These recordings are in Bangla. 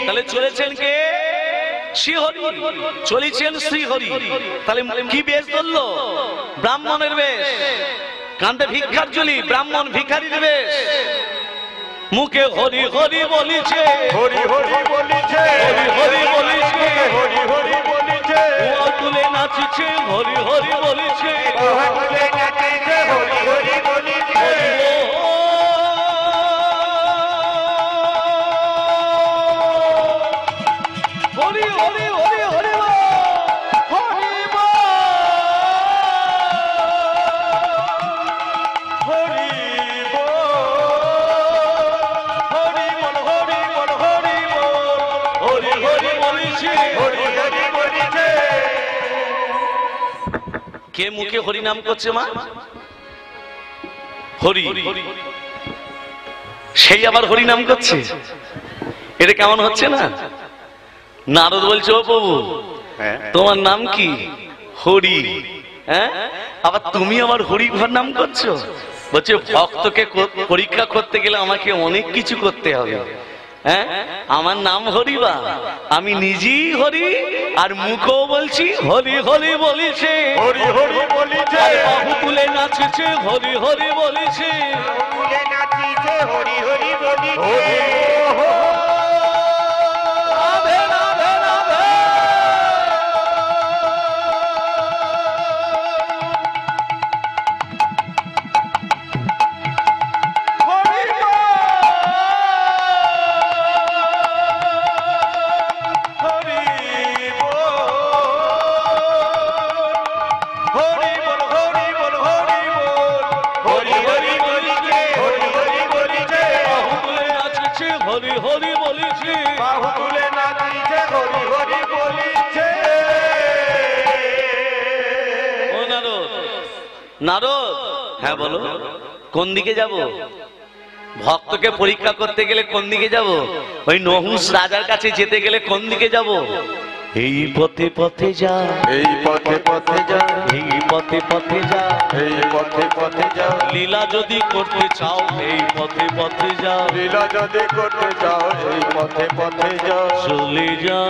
তাহলে চলেছেন কে? শ্রীহরি। চলেছেন শ্রীহরি। তাহলে কি বেশ ধরলো? ব্রাহ্মণের বেশ। কাঁধে ভিক্ষার ঝুলি, ব্রাহ্মণ ভিখারির বেশ। মুখে হরি হরি বলিছে, হরি হরি বলিছে, হরি হরি বলিছে, হরি হরি বলিছে, উহা তুলে নাচিছে, হরি হরি বলিছে, উহা তুলে নাচিছে, হরি হরি বলিছে। হরি হরি হরি হরি হরি হরি বল, হরি বল, হরি বল, হরি বল, হরি হরি বলিছে, হরি হরি বলিছে। কে মুখে হরি নাম করছে মা? হরি। সেই আবার হরি নাম করছে। এটা কেমন হচ্ছে না? নারদ বলছে, ও প্রভু তোমার নাম কি? হরি। হ্যাঁ, আবার তুমি আবার হরি ঘর নাম করছো? বলছে ভক্তকে পরীক্ষা করতে গেলে আমাকে অনেক কিছু করতে হবে। হ্যাঁ, আমার নাম হরিবা, আমি নিজেই হরি, আর মুখও বলছি হরি হরি বলিছে, হরি হরি বলিছে, বাহু তুলে নাচছে, হরি হরি বলিছে, তুলে নাচিছে, হরি হরি বলিছে। রাধে রাধে রাধে। হরি হরি বলিছে, বাহু তুলে নাচিছে, হরি হরি বলিছে। ও নারদ, নারদ, হ্যাঁ বলো, কোন দিকে যাব? ভক্তকে পরীক্ষা করতে গেলে কোন দিকে যাব? ওই নহুষ রাজার কাছে যেতে গেলে কোন দিকে যাব? এই পথে পথে যা, এই পথে পথে যা, এই পথে পথে যা, এই পথে পথে যা, লীলা যদি করতে চাও এই পথে পথে যা, লীলা যদি করতে যাও এই পথে পথে যা, চলে যা।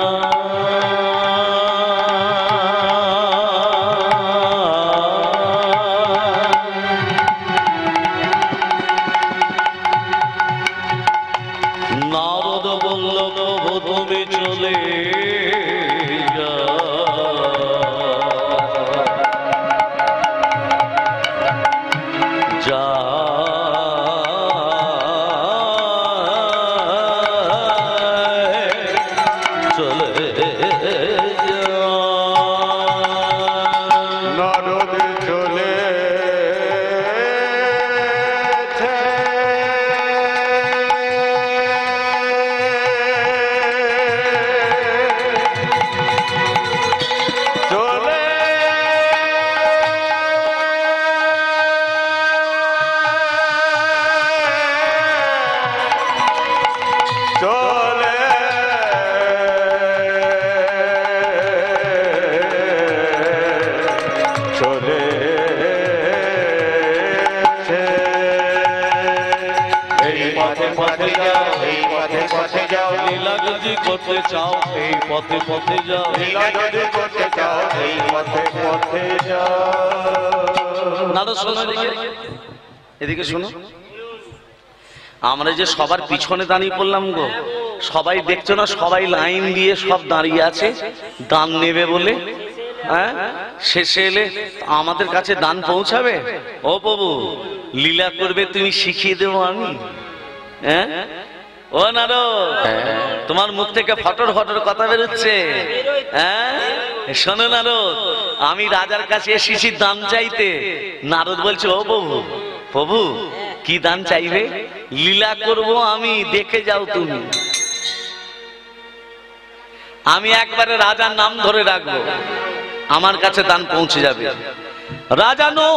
নারদ বলল তুমি চলে যা, যা চলে যা। নারদ চলেছে, চলে চলে চলেছে। এই পথে পথে যাও, এই পথে পথে যাও, লীলা যদি করতে চাও এই পথে পথে যাও, লীলা যদি করতে চাও এই পথে পথে যাও। নারদ শোনো এদিকে, এদিকে শোনো। আমরা যে সবার পিছনে দাঁড়িয়ে পড়লাম গো, সবাই দেখছো না, সবাই লাইন দিয়ে সব দাঁড়িয়ে আছে দান নেবে বলে। হ্যাঁ, শেষে এলে আমাদের কাছে দান পৌঁছাবে। ও প্রভু, লীলা করবে তুমি শিখিয়ে দেবো আমি। হ্যাঁ, ও নারদ, তোমার মুখ থেকে ফটর ফটর কথা বেরোচ্ছে। হ্যাঁ, শোনো নারদ, আমি রাজার কাছে এসেছি দান চাইতে। নারদ বলছে, ও প্রভু, প্রভু কি দান চাইবে? লীলা করব আমি, দেখে যাও তুমি। আমি একবারে রাজার নাম ধরে রাখবো, আমার কাছে দান পৌঁছে যাবে। রাজা নো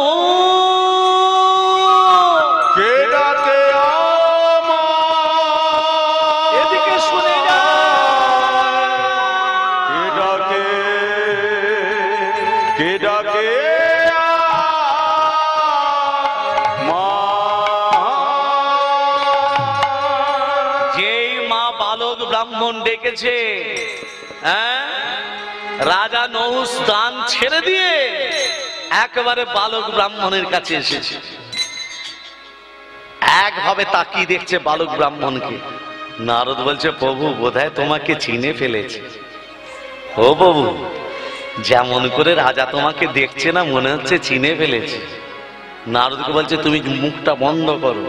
কে ডাকে আমার, এদিকে শুনে যা। কে ডাকে, কে ডাকে আমার, বালক ব্রাহ্মণ ডেকেছে। হ্যাঁ, রাজা নহুষ দান ছেড়ে দিয়ে একেবারে বালক ব্রাহ্মণের কাছে এসেছে। একভাবে তাকিয়ে দেখছে বালক ব্রাহ্মণকে। নারদ বলছে, প্রভু বোধহয় তোমাকে চিনে ফেলেছে। ও প্রভু, যেমন করে রাজা তোমাকে দেখছে না, মনে হচ্ছে চিনে ফেলেছে। নারদকে বলছে, তুমি মুখটা বন্ধ করো,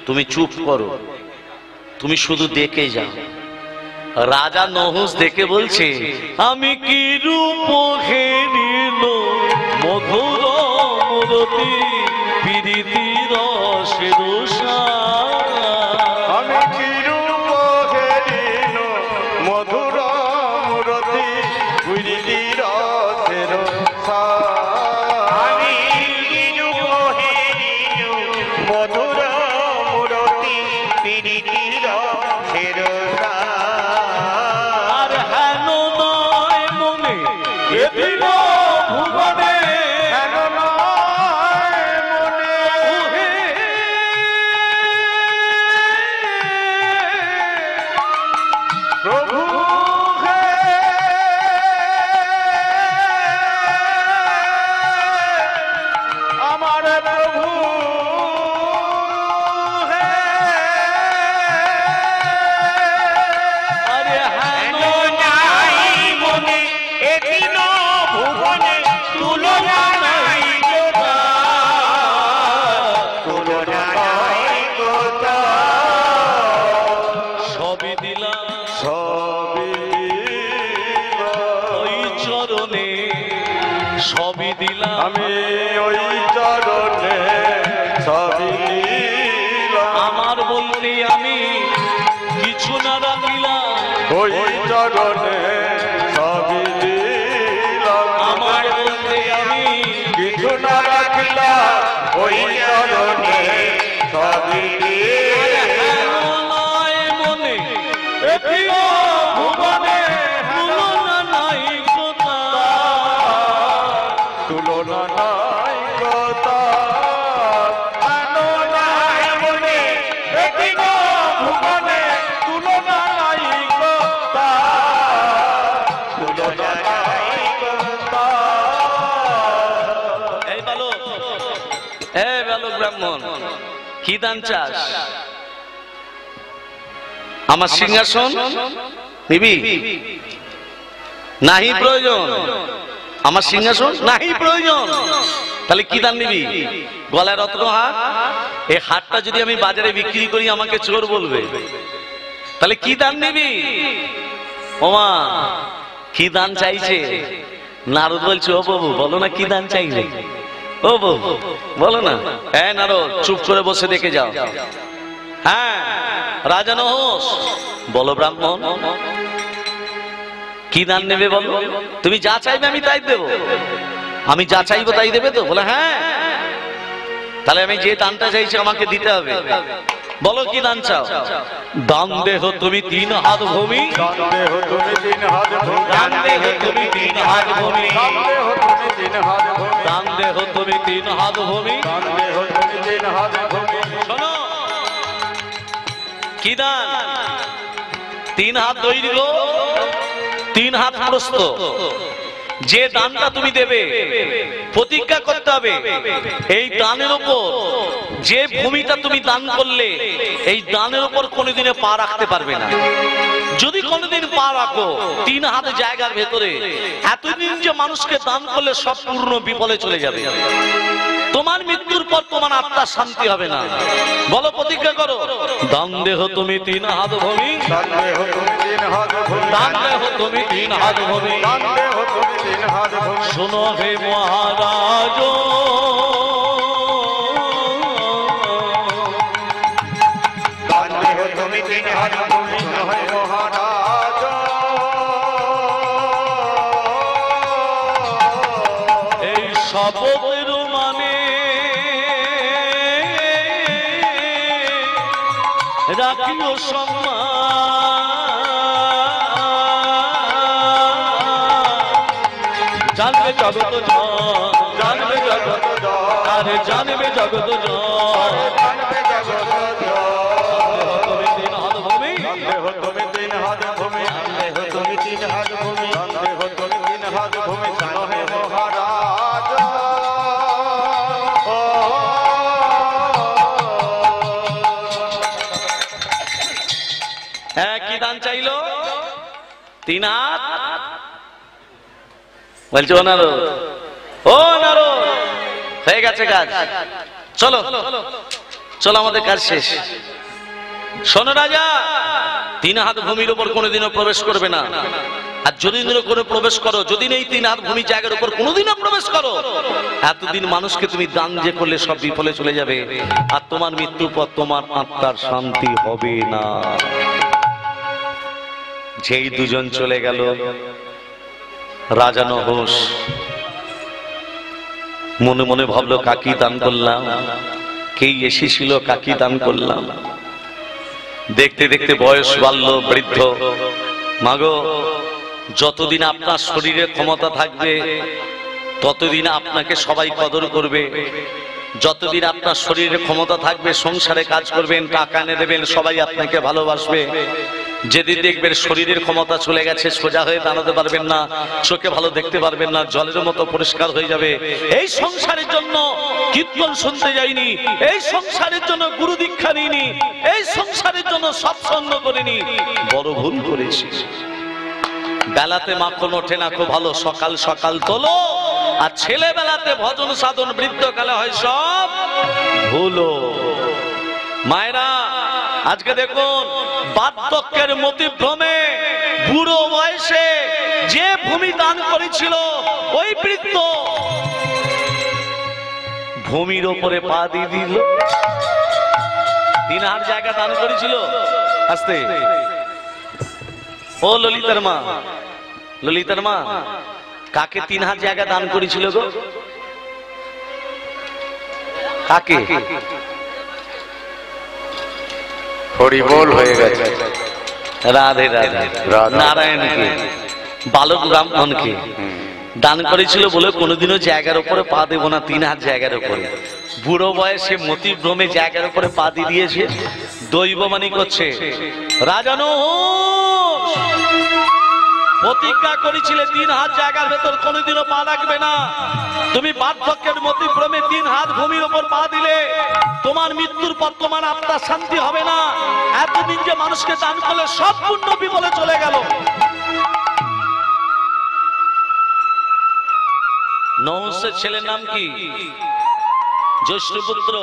তুমি চুপ করো, তুমি শুধু দেখে যাও। রাজা নহুষ দেখে বলছে, আমি কি রূপ ঘেরিল মধুর মূরতি প্রীতি রসের সার। আমি কি রূপ ঘেরিল মধুর মূরতি প্রীতি রসের সার। আমি কি রূপ ঘেরিল মধুর মূরতি প্রীতি রসের সার। আর হেন নয় মনে এদিন ভুবনে, হেন নয় মনে ওহে প্রভু হে, আমার প্রভু হে। আরে হেন নাই মনে এদিন ভুবনে তুলনা নাই কোথা, তুলনা নাই কোথা। সবই দিলাম সবই ওই চরণে, সবই দিলাম আমি ওই চরণে সবই দিলাম। আমার বলতে আমি কিছু না রাখিলাম। ওই চরণে সবই দিলাম। আমার বলতে আমি কিছু না রাখলাম, ওই চরণে সবই দিলাম। হেন নয় মনে এদিন ভুবনে, তুলনা নাই কোথা। তুলনা নাই কথা, আনো নাই মনে এদিন ভুবনে তুলনা নাই কথা, তুলনা নাই কথা। এই বালক, এই বালক ব্রাহ্মণ, কি দান চাস? আমার সিংহাসন নিবি? নাহি প্রয়োজন। আমার সিংহাসন নাহি প্রয়োজন। তাহলে কি দান নিবি? গলায় রত্ন হার। এই হারটা যদি আমি বাজারে বিক্রি করি আমাকে চোর বলবে। তাহলে কি দান নিবি? ওমা, কি দান চাইছে? নারদ বলছে, ও বাবু বলো না কি দান চাইলে। ও বাবু বলো না। হ্যাঁ নারদ, চুপ করে বসে দেখে যাও। হ্যাঁ রাজা নহুষ, বলো ব্রাহ্মণ কি দান নেবে বলো। তুমি যা চাইবে আমি তাই দেবো। আমি যা চাইবো তাই দেবে তো? বলে হ্যাঁ। তাহলে আমি যে দানটা চাইছি আমাকে দিতে হবে। বলো কি দান চাও? দান দেহ তুমি 3 হাত ভূমি, দান দেহ তুমি 3 হাত ভূমি, দান দেহ তুমি 3 হাত ভূমি, দান দেহ তুমি 3 হাত ভূমি, দান দেহ তুমি 3 হাত ভূমি। দান দেহ তুমি 3 হাত ভূমি। শোনো, কি দান? 3 হাত দৈর্ঘ্য, 3 হাত প্রস্থ। যে দানটা তুমি দেবে প্রতিজ্ঞা করতে হবে এই দানের উপর, যে ভূমিটা তুমি দান করলে এই দানের উপর কোনোদিনে পা রাখতে পারবে না। যদি কোনোদিন পা রাখো 3 হাত জায়গার ভেতরে, এতদিন যে মানুষকে দান করলে সব পূর্ণ বিফলে চলে যাবে। তোমার মৃত্যুর পর তোমার আত্মার শান্তি হবে না। বলো, প্রতিজ্ঞা করো। দান দেহ তুমি 3 হাত ভূমি, দান দেহ তুমি 3 হাত ভূমি, দান দেহ তুমি 3 হাত ভূমি। দান দেহ তুমি 3 হাত ভূমি। শোনো হে মহারাজ, দান দেহ তুমি 3 হাত ভূমি, হে মহারাজ। এই শপথের মানে রাখিও সম্মান। জানবে জগত জন, জানবে জগত জন, আরে জানবে জগত জন। জানবে জগত জন। তুমি 3 হাত ভূমি, দান দেহ তুমি তিন হাত বলছে ও নারদ, ও নারদ, হয়ে গেছে কাজ, চলো চলো আমাদের কাজ শেষ। শোনো রাজা, তিন হাত ভূমির উপর কোনোদিনও প্রবেশ করবে না, আর যদি করে প্রবেশ করো, যদি এই তিন হাত ভূমি জায়গার উপর কোনোদিনও প্রবেশ করো, এতদিন মানুষকে তুমি দান যে করলে সব বিফলে চলে যাবে, আর তোমার মৃত্যুর পর তোমার আত্মার শান্তি হবে না। যেই দুজন চলে গেল, রাজা নহুষ মনে মনে ভাবলো কাকি দান করলাম, কে এসেছিল কাকি দান করলাম। দেখতে দেখতে বয়স বাড়ল, বৃদ্ধ। মাগো, যতদিন আপনার শরীরে ক্ষমতা থাকবে ততদিন আপনাকে সবাই কদর করবে, যতদিন আপনার শরীরে ক্ষমতা থাকবে সংসারে কাজ করবেন, টাকা এনে দেবেন, সবাই আপনাকে ভালোবাসবে। যেদিন দেখবেন শরীরের ক্ষমতা চলে গেছে, সোজা হয়ে দাঁড়াতে পারবেন না, চোখে ভালো দেখতে পারবেন না, জলের মতো পরিষ্কার হয়ে যাবে। এই সংসারের জন্য কীর্তন শুনতে যাইনি, এই সংসারের জন্য গুরু দীক্ষা নিইনি, এই সংসারের জন্য সৎসঙ্গ করিনি, বড় ভুল করেছি। বেলাতে মাখন ওঠে না খুব ভালো, সকাল সকাল তোলো, আর ছেলেবেলাতে ভজন সাধন বৃদ্ধকালে হয় সব ভুলো। মায়েরা, আজকে দেখুন বার্ধক্যের মতিভ্রমে বুড়ো বয়সে যে ভূমি দান করেছিল ওই বৃদ্ধ ভূমির ওপরে পা দিয়ে দিল। 3 হাত জায়গা দান করেছিল। আস্তে, ও ললিতার মা, ললিতার মা, কাকে 3 হাত জায়গা দান করেছিল গো? কাকে? হরিবোল হয়ে গেছে। রাধে রাধে। নারায়ণকে, বালক ব্রাহ্মণকে দান করেছিল বলে কোনোদিনও জায়গার উপরে পা দেব না, 3 হাত জায়গার উপরে। বুড়ো বয়সে মতিভ্রমে জায়গার উপরে পা দিয়ে দিয়েছে, দৈববাণী করছে। রাজানো প্রতিজ্ঞা করেছিলে 3 হাত জায়গার ভেতর কোনোদিনও পা রাখবে না। তুমি বার্ধক্যের মতিভ্রমে 3 হাত ভূমির উপর পা দিলে, তোমার মৃত্যুর পর তোমার আত্মার শান্তি হবে না। এতদিন যে মানুষকে দান করলে সব পুণ্য বিফলে চলে গেল। নহুষের ছেলের নাম কি? জ্যৈষ্ঠ পুত্র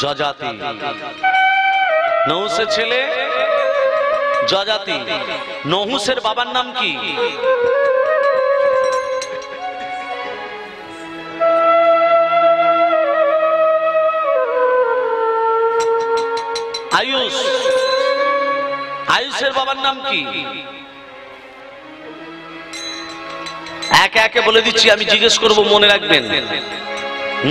যজাতি। নহুষের ছেলে যজাতি। নহুষের বাবার নাম কি? আয়ুষ। আয়ুষের বাবার নাম কি? একে একে বলে দিচ্ছি, আমি জিজ্ঞেস করবো, মনে রাখবেন।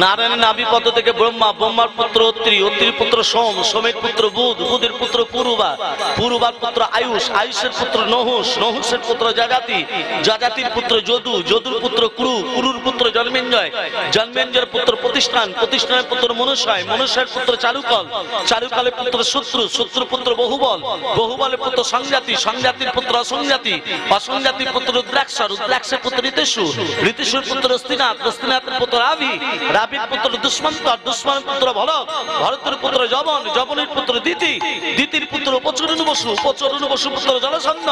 নারায়ণের নাভিপদ থেকে ব্রহ্মা, ব্রহ্মার পুত্র অত্রি, অত্রির পুত্র সোম, সোমের পুত্র বুধ, বুধের পুত্র পুরুবা, পুরুবার পুত্র আয়ুষ, আয়ুষের পুত্র নহুষ, নহুষের পুত্র যজাতি, যজাতির পুত্র যদু, যদুর পুত্র কুরু, কুরুর পুত্র জন্মেঞ্জয়, জন্মেঞ্জয়ের পুত্র প্রতিষ্ঠান, প্রতিষ্ঠানের পুত্র মনুষ্যয়, মনুষ্যের পুত্র চারুকল, চারুকালের পুত্র শত্রু, শত্রুর পুত্র বহুবল, বহুবলের পুত্র সংজাতি, সংজাতির পুত্র অসংজাতি, অসংজাতির পুত্র রুদ্রাক্ষ, রুদ্রাক্ষের পুত্র ঋতেশু, ঋতেশুর পুত্র স্তিনাথ, স্তিনাথের পুত্র রাবি, রাবির পুত্র দুষ্মন্ত, দুষ্মন্তের পুত্র ভরত, ভরতের পুত্র যবন, যবনের পুত্র দিতি, দিতির পুত্র উপচরণ বসু, উপচরণ বসু পুত্র জরাসন্ধ,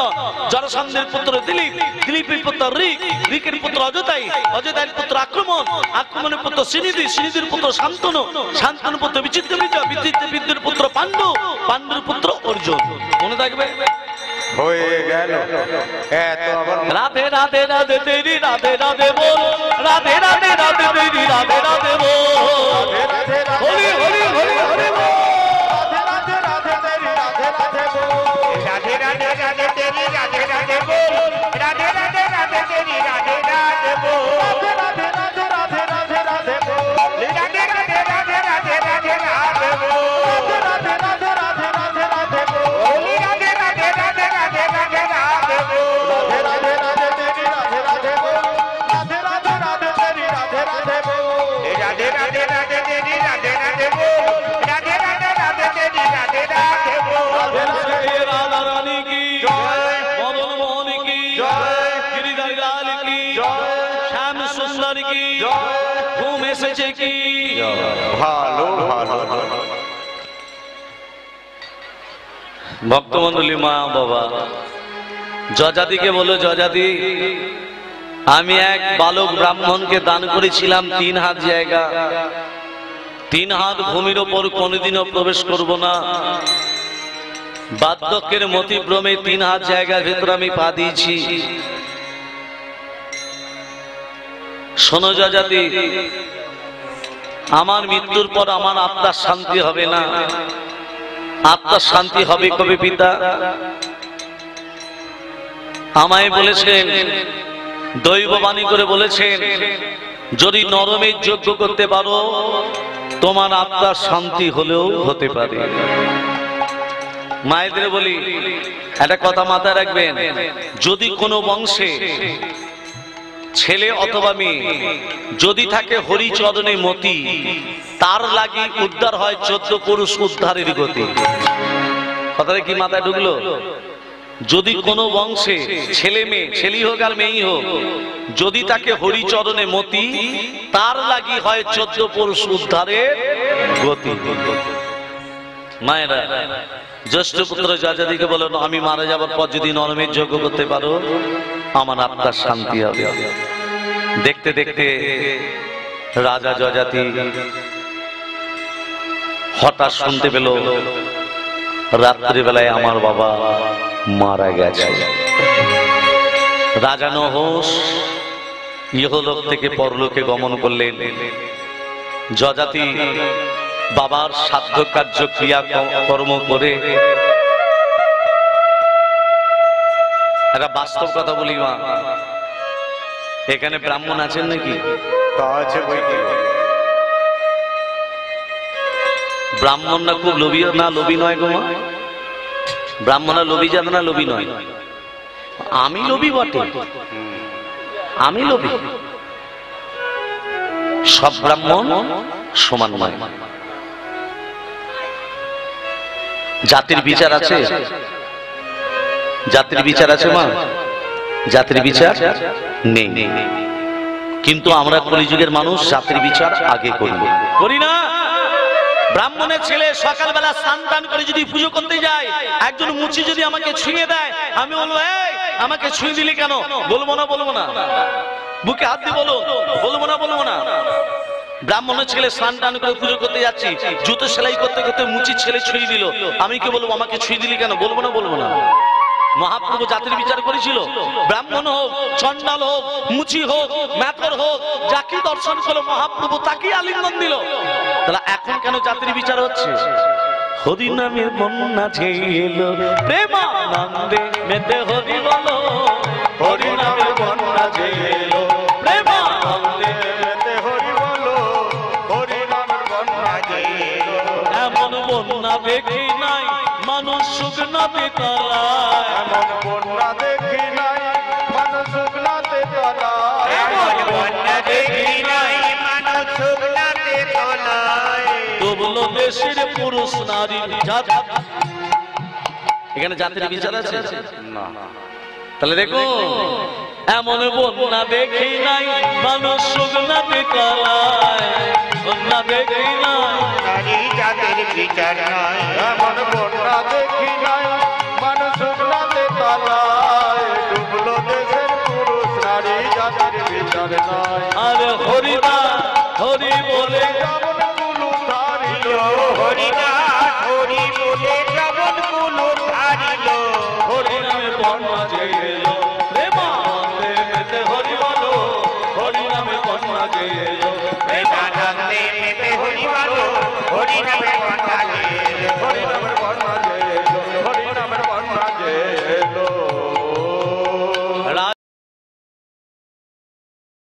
জরাসন্ধের পুত্র দিলীপ, দিলীপের পুত্র ঋক, ঋকের পুত্র অযোধ্যায়, অযোধ্যায়ের পুত্র আক্রমণ, আক্রমণের পুত্র শ্রীনিধি, শ্রীনিধির পুত্র শান্তনু, শান্তনুর পুত্র বিচিত্র বিদ্যা, বিচিত্র বিদ্যুর পুত্র পাণ্ডু, পাণ্ডুর পুত্র অর্জুন। মনে থাকবে? হয়ে গেল। এত আবার রাধে রাধে রাধে তেরি রাধে রাধে বল, রাধে রাধে রাধে তেরি রাধে রাধে বল, হরি হরি হরি হরি বল, রাধে রাধে তেরি রাধে রাধে বল, রাধে রাধে রাধে তেরি রাধে রাধে বল, রাধে রাধে রাধে তেরি রাধে রাধে বল, রাধে রাধে রাধে রাধে রাধে বল, রাধে রাধে রাধে রাধে রাধে রাধে বল, রাধে রাধে রাধে রাধে রাধে বল, রাধে রাধে রাধে রাধে রাধে রাধে বল, রাধে রাধে তেরি রাধে রাধে বল, রাধে রাধে রাধে তেরি রাধে রাধে বল, রাধে রাধে রাধে তেরি রাধে রাধে বল, রাধে রাধে রাধে তেরি রাধে রাধে বল, রাধা রানী কি জয়, মদন মোহন কি জয়, গিরিধারী লাল কি জয়, শ্যাম সুন্দর কি জয়, ঘুম এসেছে কি? ভালো ভালো ভক্তমন্ডলী, মা বাবা, যজাতিকে বলল, যজাতি আমি এক বালক ব্রাহ্মণকে দান করেছিলাম 3 হাত জায়গা, 3 হাত ভূমির ওপর কোনোদিনও প্রবেশ করব না। বার্ধক্যের মতিভ্রমে 3 হাত জায়গার ভেতর আমি পা দিয়েছি। শোনো যজাতি, আমার মৃত্যুর পর আমার আত্মার শান্তি হবে না। আত্মার শান্তি হবে কবে পিতা? আমায় বলেছেন, দৈববাণী করে বলেছেন, যদি নরমের যজ্ঞ করতে পারো তোমার আত্মার শান্তি হলেও হতে পারে। মায়েদের বলি, একটা কথা মাথায় রাখবেন, যদি কোনো বংশে ছেলে অথবা মেয়ে যদি থাকে হরিচরণে মতি, তার লাগি উদ্ধার হয় 14 পুরুষ উদ্ধারের গতি। কথাটা কি মাথায় ঢুকলো? যদি কোনো বংশে ছেলে মেয়ে, ছেলেই হোক আর মেয়েই হোক, যদি তাকে হরিচরণে মতি, তার লাগি হয় 14 পুরুষ উদ্ধারের গতি। মায়েরা, জ্যেষ্ঠ পুত্র যজাতিকে বলেন, আমি মারা যাবার পর যদি নরমের যজ্ঞ করতে পারো আমার আত্মার শান্তি হবে। দেখতে দেখতে রাজা যজাতি হঠাৎ শুনতে পেল রাত্রিবেলায় আমার বাবা মারা গেছে। রাজা নহস ইহলোক থেকে পরলোকে গমন করলেন। যজাতি বাবার সাধ্য কার্য ক্রিয়া কর্ম করে, একটা বাস্তব কথা বলি মা, এখানে ব্রাহ্মণ আছেন নাকি? ব্রাহ্মণরা খুব লোভী না? লোভী নয় গো মা? ব্রাহ্মণরা লোভী জাত না লোভী নয়? আমি লোভী বটে, আমি লোভী। সব ব্রাহ্মণ সমান নয়, জাতির বিচার আছে। জাতির বিচার আছে মা? জাতির বিচার নেই। কিন্তু আমরা কলিযুগের মানুষ জাতির বিচার আগে করি না। ব্রাহ্মণের ছেলে সকালবেলা স্নান টান করে যদি পুজো করতে যায়, একজন মুচি যদি আমাকে ছুঁয়ে দেয়, আমি বলবো, এই আমাকে ছুঁয়ে দিলি কেন? বলবো না? বলবো না? বুকে হাত দিয়ে বলো, বলবো না? বলবো না? ব্রাহ্মণের ছেলে স্নান টান করে পুজো করতে যাচ্ছি, জুতো সেলাই করতে করতে মুচির ছেলে ছুঁয়ে দিল, আমি কি বলবো আমাকে ছুঁয়ে দিলি কেন? বলবো না? বলবো না? মহাপ্রভু জাতির বিচার করেছিল। ব্রাহ্মণ হোক, চন্ডাল হোক, মুচি হোক, মেথর হোক, যাকে দর্শন করলো মহাপ্রভু তাকেই আলিঙ্গন দিল। তাহলে এখন কেন জাতির বিচার হচ্ছে? হরি নামের বন্যা ছিল, প্রেমানন্দে মেতে হরি বলো। হরি নামের বন্যা ছিল, প্রেমানন্দে মেতে হরি বলো। হরি নামের বন্যা ছিল, এমন বন্যা দেখি নাই মানুষ শুকনাতে তলায়। এমন বন্যা দেখি নাই মানুষ শুকনাতে তলায়। এমন বন্যা দেখি নাই মানুষ শুকনাতে তলায়। ডুবলো দেশের পুরুষ নারী জাত। এখানে জাতির বিচার আছে না? তাহলে দেখো, এমন বন্যা দেখি নাই মানুষ শুকনাতে তলায়। বন্যা দেখি নাই, নারী জাতির বিচার নাই। এমন বন্যা দেখি নাই মানুষ শুকনাতে তলায়। ডুবলো দেশের পুরুষ নারী জাতির বিচার নাই। আরে হরিদা হরি বলে যেমন কুলু ধারিল। হরিদা হরি বলে যেমন কুলু ধারিল। হরি নামে বন্যা